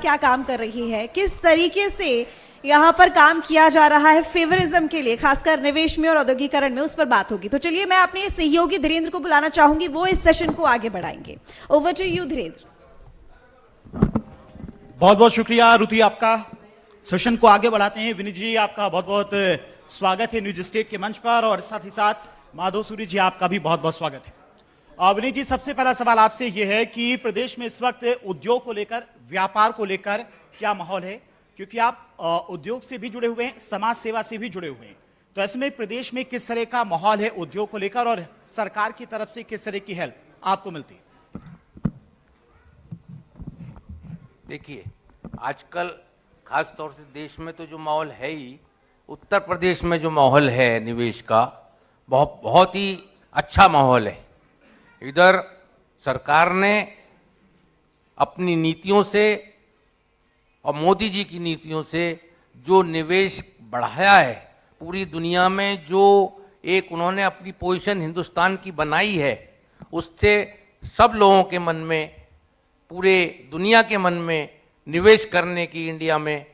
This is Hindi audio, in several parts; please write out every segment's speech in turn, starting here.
क्या काम कर रही है, किस तरीके से यहाँ पर काम किया जा रहा है फेवरिज्म के लिए, खासकर निवेश में और औद्योगिकरण में, उस पर बात होगी। तो चलिए मैं अपने सहयोगी धीरेन्द्र को बुलाना चाहूंगी, वो इस सेशन को आगे बढ़ाएंगे। Over to you Dhirendra. बहुत बहुत शुक्रिया रुति, आपका सेशन को आगे बढ़ाते हैं। विनीत जी, आपका बहुत बहुत स्वागत है न्यूज स्टेट के मंच पर, और साथ ही साथ माधव सूरी जी, आपका भी बहुत बहुत स्वागत है। विनीत जी, सबसे पहला सवाल आपसे यह है कि प्रदेश में इस वक्त उद्योग को लेकर, व्यापार को लेकर क्या माहौल है, क्योंकि आप उद्योग से भी जुड़े हुए हैं, समाज सेवा से भी जुड़े हुए हैं, तो ऐसे में प्रदेश में किस तरह का माहौल है उद्योग को लेकर, और सरकार की तरफ से किस तरह की हेल्प आपको मिलती है? देखिए, आजकल खास तौर से देश में तो जो माहौल है ही, उत्तर प्रदेश में जो माहौल है निवेश का, बहुत ही अच्छा माहौल है। इधर सरकार ने अपनी नीतियों से और मोदी जी की नीतियों से जो निवेश बढ़ाया है, पूरी दुनिया में जो एक उन्होंने अपनी पोजीशन हिंदुस्तान की बनाई है, उससे सब लोगों के मन में, पूरे दुनिया के मन में निवेश करने की, इंडिया में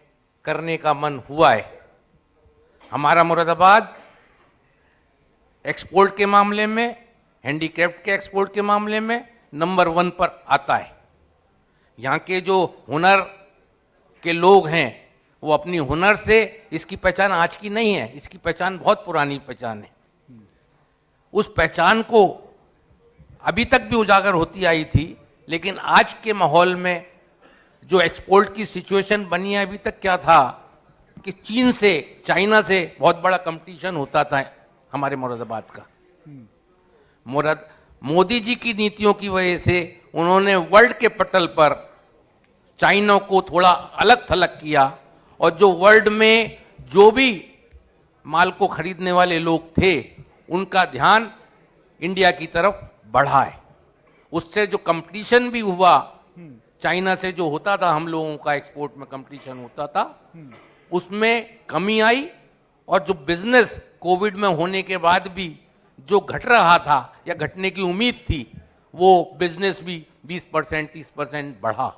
करने का मन हुआ है। हमारा मुरादाबाद एक्सपोर्ट के मामले में, हैंडीक्राफ्ट के एक्सपोर्ट के मामले में नंबर 1 पर आता है। यहाँ के जो हुनर के लोग हैं, वो अपनी हुनर से, इसकी पहचान आज की नहीं है, इसकी पहचान बहुत पुरानी पहचान है। उस पहचान को अभी तक भी उजागर होती आई थी, लेकिन आज के माहौल में जो एक्सपोर्ट की सिचुएशन बनी है, अभी तक क्या था कि चीन से, चाइना से बहुत बड़ा कंपटीशन होता था हमारे मुरादाबाद का। मोदी जी की नीतियों की वजह से उन्होंने वर्ल्ड के पटल पर चाइना को थोड़ा अलग थलग किया, और जो वर्ल्ड में जो भी माल को खरीदने वाले लोग थे, उनका ध्यान इंडिया की तरफ बढ़ा है। उससे जो कंपटीशन भी हुआ, चाइना से जो होता था, हम लोगों का एक्सपोर्ट में कंपटीशन होता था, उसमें कमी आई, और जो बिजनेस कोविड में होने के बाद भी जो घट रहा था या घटने की उम्मीद थी, वो बिजनेस भी 20% 30% बढ़ा।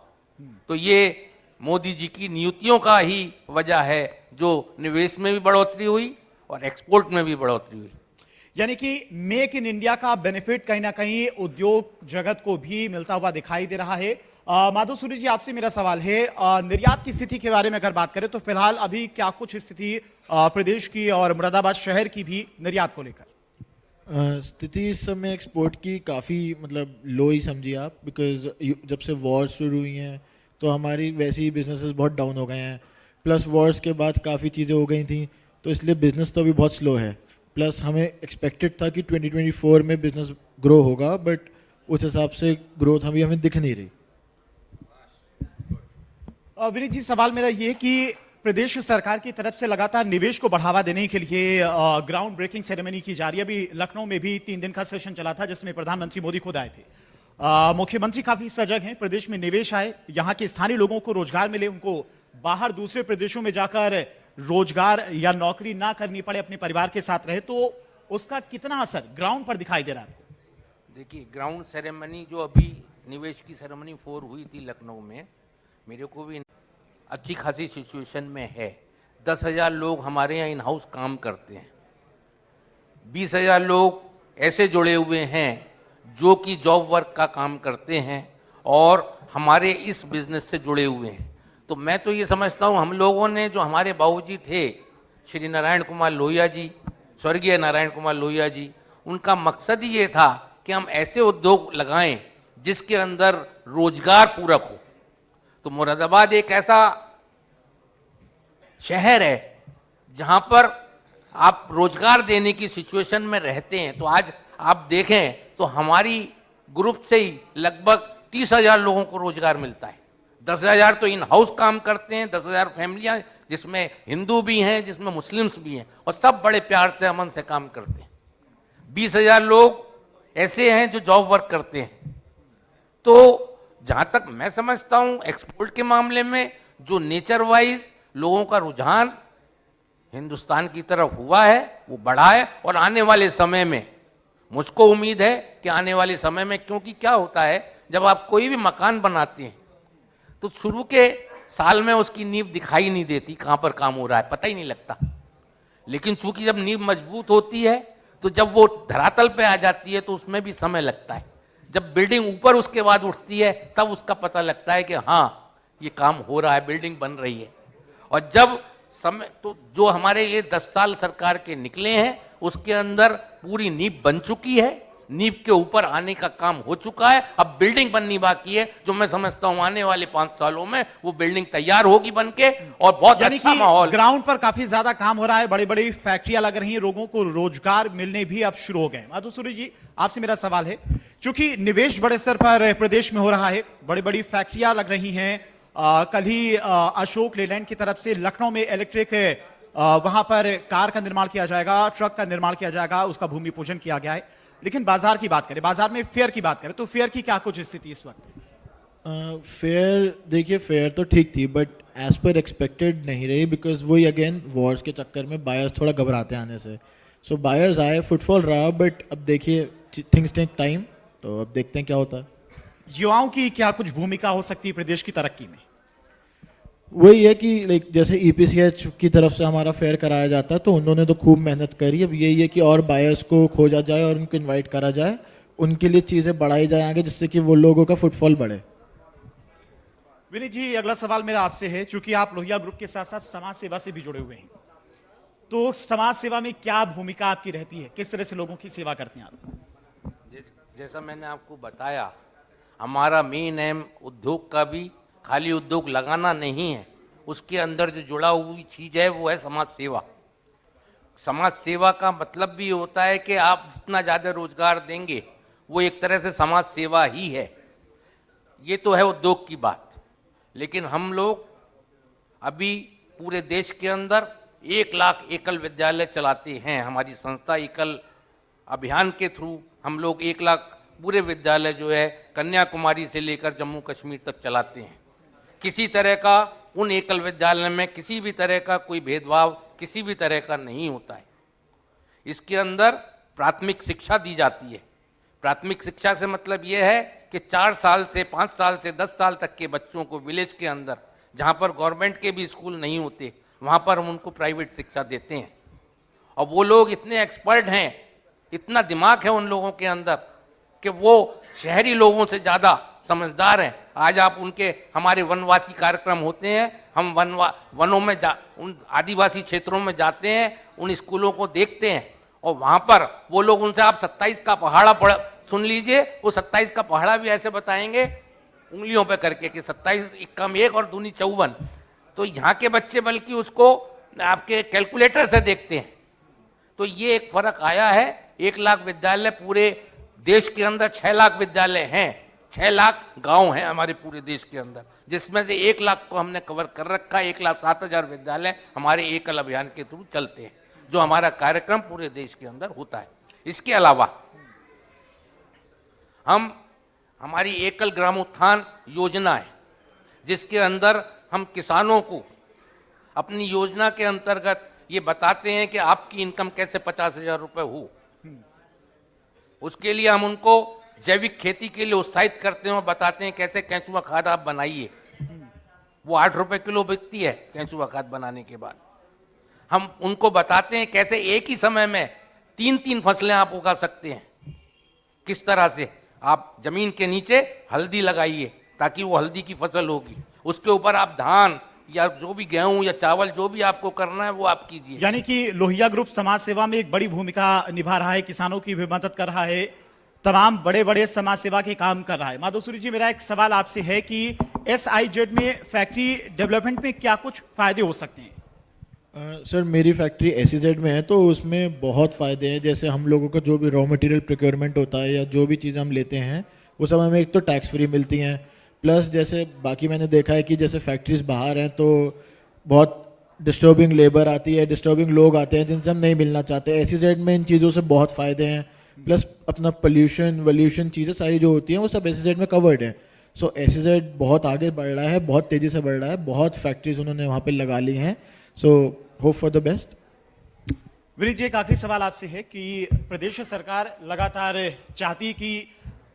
तो ये मोदी जी की नीतियों का ही वजह है, जो निवेश में भी बढ़ोतरी हुई और एक्सपोर्ट में भी बढ़ोतरी हुई। यानी कि मेक इन इंडिया का बेनिफिट कहीं ना कहीं उद्योग जगत को भी मिलता हुआ दिखाई दे रहा है। माधव सूरी जी, आपसे मेरा सवाल है, निर्यात की स्थिति के बारे में अगर बात करें तो फिलहाल अभी क्या कुछ स्थिति प्रदेश की और मुरादाबाद शहर की भी निर्यात को लेकर? स्थिति इस समय एक्सपोर्ट की काफ़ी मतलब लो ही समझिए आप, बिकॉज जब से वॉर्स शुरू हुई हैं तो हमारी वैसे ही बिजनेसेस बहुत डाउन हो गए हैं, प्लस वॉर्स के बाद काफ़ी चीज़ें हो गई थी, तो इसलिए बिजनेस तो अभी बहुत स्लो है। प्लस हमें एक्सपेक्टेड था कि 2024 में बिजनेस ग्रो होगा, बट उस हिसाब से ग्रोथ अभी हमें दिख नहीं रही। विनीत जी, सवाल मेरा ये कि प्रदेश सरकार की तरफ से लगातार निवेश को बढ़ावा देने के लिए ग्राउंड ब्रेकिंग सेरेमनी की जा रही है। अभी लखनऊ में भी 3 दिन का सेशन चला था, जिसमें प्रधानमंत्री मोदी खुद आए थे। मुख्यमंत्री काफी सजग हैं, प्रदेश में निवेश आए, यहाँ के स्थानीय लोगों को रोजगार मिले, उनको बाहर दूसरे प्रदेशों में जाकर रोजगार या नौकरी ना करनी पड़े, अपने परिवार के साथ रहे, तो उसका कितना असर ग्राउंड पर दिखाई दे रहा है? देखिए, ग्राउंड सेरेमनी जो अभी निवेश की सेरेमनी 4 हुई थी लखनऊ में, मेरे को भी अच्छी खासी सिचुएशन में है। 10,000 लोग हमारे यहाँ इन हाउस काम करते हैं, 20,000 लोग ऐसे जुड़े हुए हैं जो कि जॉब वर्क का काम करते हैं और हमारे इस बिजनेस से जुड़े हुए हैं। तो मैं तो ये समझता हूँ, हम लोगों ने, जो हमारे बाबूजी थे श्री नारायण कुमार लोहिया जी, स्वर्गीय नारायण कुमार लोहिया जी, उनका मकसद ही ये था कि हम ऐसे उद्योग लगाएं जिसके अंदर रोजगार पूरक हो। तो मुरादाबाद एक ऐसा शहर है जहां पर आप रोजगार देने की सिचुएशन में रहते हैं। तो आज आप देखें तो हमारी ग्रुप से ही लगभग 30,000 लोगों को रोजगार मिलता है। 10,000 तो इन हाउस काम करते हैं, 10,000 फैमिलियां, जिसमें हिंदू भी हैं, जिसमें मुस्लिम्स भी हैं, और सब बड़े प्यार से, अमन से काम करते हैं। 20,000 लोग ऐसे हैं जो जॉब वर्क करते हैं। तो जहाँ तक मैं समझता हूँ, एक्सपोर्ट के मामले में जो नेचर वाइज लोगों का रुझान हिंदुस्तान की तरफ हुआ है, वो बढ़ा है। और आने वाले समय में मुझको उम्मीद है कि आने वाले समय में, क्योंकि क्या होता है, जब आप कोई भी मकान बनाते हैं तो शुरू के साल में उसकी नींव दिखाई नहीं देती, कहाँ पर काम हो रहा है पता ही नहीं लगता। लेकिन चूंकि जब नींव मजबूत होती है तो जब वो धरातल पे आ जाती है तो उसमें भी समय लगता है। जब बिल्डिंग ऊपर उसके बाद उठती है तब उसका पता लगता है कि हाँ ये काम हो रहा है, बिल्डिंग बन रही है। और जब समय तो जो हमारे ये 10 साल सरकार के निकले हैं उसके अंदर पूरी नींव बन चुकी है, नींव के ऊपर आने का काम हो चुका है, अब बिल्डिंग बननी बाकी है, जो मैं समझता हूं आने वाले 5 सालों में वो बिल्डिंग तैयार होगी बनके और बहुत यानी अच्छा कि माहौल। ग्राउंड पर काफी ज्यादा काम हो रहा है, बड़ी बड़ी फैक्ट्रियां लग रही हैं, लोगों को रोजगार मिलने भी अब शुरू हो गए। माधुसूरी जी आपसे मेरा सवाल है, चूंकि निवेश बड़े स्तर पर प्रदेश में हो रहा है, बड़ी बड़ी फैक्ट्रियां लग रही हैं, कल ही अशोक लेलैंड की तरफ से लखनऊ में इलेक्ट्रिक वहां पर कार का निर्माण किया जाएगा, ट्रक का निर्माण किया जाएगा, उसका भूमि पूजन किया गया है। लेकिन बाजार की बात करें, बाजार में फेयर की बात करें तो फेयर की क्या कुछ स्थिति इस वक्त? फेयर देखिए, फेयर तो ठीक थी बट एज पर एक्सपेक्टेड नहीं रही, बिकॉज वही अगेन वॉर्स के चक्कर में बायर्स थोड़ा घबराते आने से। सो बायर्स आए, फुटफॉल रहा, बट अब देखिए थिंग्स टेक टाइम, तो अब देखते हैं क्या होता है। युवाओं की क्या कुछ भूमिका हो सकती है प्रदेश की तरक्की में? वही है कि लाइक जैसे EPCH की तरफ से हमारा फेयर कराया जाता है तो उन्होंने तो खूब मेहनत करी, अब यही है कि और बायर्स को खोजा जाए और उनको इनवाइट करा जाए, उनके लिए चीज़ें बढ़ाई जाए आगे, जिससे कि वो लोगों का फुटफॉल बढ़े। विनीत जी अगला सवाल मेरा आपसे है, चूंकि आप लोहिया ग्रुप के साथ साथ समाज सेवा से भी जुड़े हुए हैं, तो समाज सेवा में क्या भूमिका आपकी रहती है, किस तरह से लोगों की सेवा करते हैं आप? जैसा मैंने आपको बताया, हमारा मेन एम उद्योग का भी खाली उद्योग लगाना नहीं है, उसके अंदर जो जुड़ा हुई चीज़ है वो है समाज सेवा। समाज सेवा का मतलब भी होता है कि आप जितना ज़्यादा रोजगार देंगे वो एक तरह से समाज सेवा ही है। ये तो है उद्योग की बात, लेकिन हम लोग अभी पूरे देश के अंदर 1 लाख एकल विद्यालय चलाते हैं। हमारी संस्था एकल अभियान के थ्रू हम लोग 1 लाख पूरे विद्यालय जो है कन्याकुमारी से लेकर जम्मू कश्मीर तक चलाते हैं। किसी तरह का उन एकल विद्यालय में किसी भी तरह का कोई भेदभाव किसी भी तरह का नहीं होता है। इसके अंदर प्राथमिक शिक्षा दी जाती है। प्राथमिक शिक्षा से मतलब ये है कि 4 साल से 5 साल से 10 साल तक के बच्चों को विलेज के अंदर, जहाँ पर गवर्नमेंट के भी स्कूल नहीं होते, वहाँ पर हम उनको प्राइवेट शिक्षा देते हैं। और वो लोग इतने एक्सपर्ट हैं, इतना दिमाग है उन लोगों के अंदर कि वो शहरी लोगों से ज़्यादा समझदार हैं। आज आप उनके हमारे वनवासी कार्यक्रम होते हैं, हम वनों में उन आदिवासी क्षेत्रों में जाते हैं, उन स्कूलों को देखते हैं और वहाँ पर वो लोग उनसे आप 27 का पहाड़ा पढ़ सुन लीजिए, वो 27 का पहाड़ा भी ऐसे बताएंगे उंगलियों पे करके कि 27 कम 1 और दूनी 54। तो यहाँ के बच्चे बल्कि उसको आपके कैलकुलेटर से देखते हैं। तो ये एक फर्क आया है। 1 लाख विद्यालय पूरे देश के अंदर, 6 लाख विद्यालय हैं, 6 लाख गांव हैं हमारे पूरे देश के अंदर, जिसमें से 1 लाख को हमने कवर कर रखा है। 1,07,000 विद्यालय हमारे एकल अभियान के थ्रू चलते हैं, जो हमारा कार्यक्रम पूरे देश के अंदर होता है। इसके अलावा हमारी एकल ग्रामोत्थान योजना है, जिसके अंदर हम किसानों को अपनी योजना के अंतर्गत ये बताते हैं कि आपकी इनकम कैसे 50,000 रुपये हो। उसके लिए हम उनको जैविक खेती के लिए उत्साहित करते हैं और बताते हैं कैसे केंचुआ खाद आप बनाइए। वो 8 रुपये किलो बिकती है केंचुआ खाद बनाने के बाद। हम उनको बताते हैं कैसे एक ही समय में 3-3 फसलें आप उगा सकते हैं। किस तरह से आप जमीन के नीचे हल्दी लगाइए ताकि वो हल्दी की फसल होगी, उसके ऊपर आप धान या जो भी गेहूं या चावल जो भी आपको करना है वो आप कीजिए। यानी कि लोहिया ग्रुप समाज सेवा में एक बड़ी भूमिका निभा रहा है, किसानों की भी मदद कर रहा है, तमाम बड़े बड़े समाज सेवा के काम कर रहा है। माधुसूरी जी मेरा एक सवाल आपसे है कि SIZ में फैक्ट्री डेवलपमेंट में क्या कुछ फायदे हो सकते हैं? सर मेरी फैक्ट्री SEZ में है तो उसमें बहुत फ़ायदे हैं। जैसे हम लोगों का जो भी रॉ मटेरियल प्रोक्योरमेंट होता है या जो भी चीज़ हम लेते हैं वो सब हमें एक तो टैक्स फ्री मिलती हैं, प्लस जैसे बाकी मैंने देखा है कि जैसे फैक्ट्रीज बाहर हैं तो बहुत डिस्टर्बिंग लेबर आती है, डिस्टर्बिंग लोग आते हैं जिनसे हम नहीं मिलना चाहते। SEZ में इन चीज़ों से बहुत फ़ायदे हैं, प्लस अपना पोल्यूशन वल्यूशन चीज़ें सारी जो होती हैं वो सब SEZ में कवर्ड है। सो SEZ बहुत आगे बढ़ रहा है, बहुत तेज़ी से बढ़ रहा है, बहुत फैक्ट्रीज उन्होंने वहाँ पे लगा ली हैं। So hope for the best. Vineet ji एक आखिरी सवाल आपसे है कि प्रदेश सरकार लगातार चाहती कि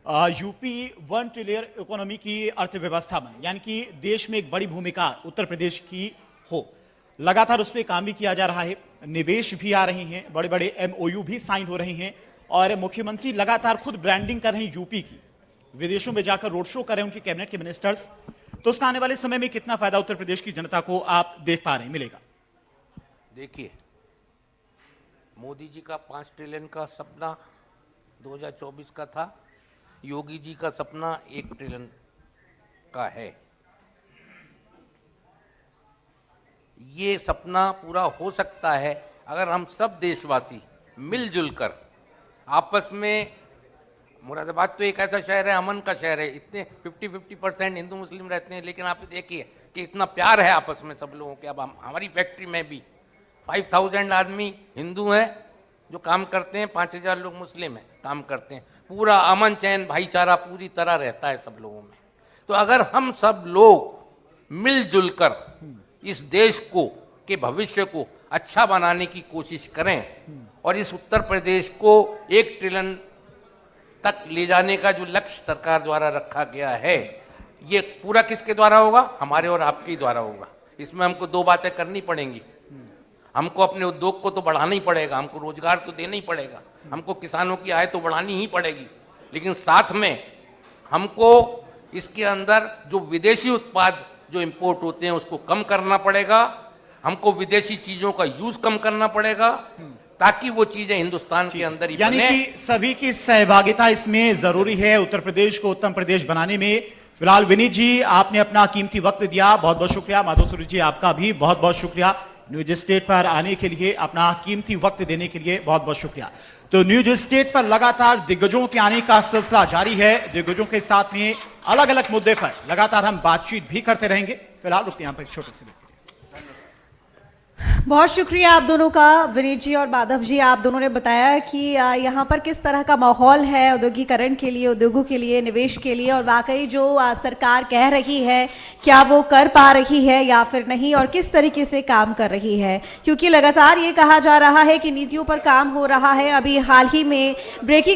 यूपी 1 ट्रिलियन इकोनॉमी की अर्थव्यवस्था बने, यानी कि देश में एक बड़ी भूमिका उत्तर प्रदेश की हो। लगातार उस पर काम भी किया जा रहा है, निवेश भी आ रहे हैं, बड़े बड़े MOU भी साइन हो रहे हैं और मुख्यमंत्री लगातार खुद ब्रांडिंग कर रहे हैं यूपी की, विदेशों में जाकर रोड शो कर रहे हैं उनके कैबिनेट के मिनिस्टर्स। तो उसका आने वाले समय में कितना फायदा उत्तर प्रदेश की जनता को आप देख पा रहे हैं मिलेगा? देखिए, मोदी जी का 5 ट्रिलियन का सपना 2024 का था, योगी जी का सपना 1 ट्रिलियन का है। ये सपना पूरा हो सकता है अगर हम सब देशवासी मिलजुल कर आपस में, मुरादाबाद तो एक ऐसा शहर है, अमन का शहर है, इतने 50-50% हिंदू मुस्लिम रहते हैं, लेकिन आप देखिए कि इतना प्यार है आपस में सब लोगों के। अब हमारी फैक्ट्री में भी 5000 आदमी हिंदू हैं जो काम करते हैं, 5000 लोग मुस्लिम हैं काम करते हैं, पूरा अमन चैन भाईचारा पूरी तरह रहता है सब लोगों में। तो अगर हम सब लोग मिलजुल कर इस देश को के भविष्य को अच्छा बनाने की कोशिश करें और इस उत्तर प्रदेश को 1 ट्रिलियन तक ले जाने का जो लक्ष्य सरकार द्वारा रखा गया है, ये पूरा किसके द्वारा होगा? हमारे और आपके द्वारा होगा। इसमें हमको 2 बातें करनी पड़ेंगी। हमको अपने उद्योग को तो बढ़ाना ही पड़ेगा, हमको रोजगार तो देना ही पड़ेगा, हमको किसानों की आय तो बढ़ानी ही पड़ेगी, लेकिन साथ में हमको इसके अंदर जो विदेशी उत्पाद जो इंपोर्ट होते हैं उसको कम करना पड़ेगा, हमको विदेशी चीजों का यूज कम करना पड़ेगा ताकि वो चीजें हिंदुस्तान के अंदर ही यानी बने। कि सभी की सहभागिता इसमें जरूरी है उत्तर प्रदेश को उत्तम प्रदेश बनाने में। फिलहाल विनीत जी, आपने अपना कीमती वक्त दिया, बहुत बहुत शुक्रिया। माधोसूरी जी, आपका भी बहुत बहुत शुक्रिया न्यूज स्टेट पर आने के लिए, अपना कीमती वक्त देने के लिए बहुत बहुत शुक्रिया। तो न्यूज स्टेट पर लगातार दिग्गजों के आने का सिलसिला जारी है, दिग्गजों के साथ में अलग अलग मुद्दे पर लगातार हम बातचीत भी करते रहेंगे। फिलहाल रुकते हैं यहाँ पर एक छोटे से ब्रेक के लिए। बहुत शुक्रिया आप दोनों का, विनीत जी और माधव जी। आप दोनों ने बताया कि यहाँ पर किस तरह का माहौल है औद्योगिकरण के लिए, उद्योगों के लिए, निवेश के लिए, और वाकई जो सरकार कह रही है क्या वो कर पा रही है या फिर नहीं, और किस तरीके से काम कर रही है। क्योंकि लगातार ये कहा जा रहा है कि नीतियों पर काम हो रहा है। अभी हाल ही में ब्रेकिंग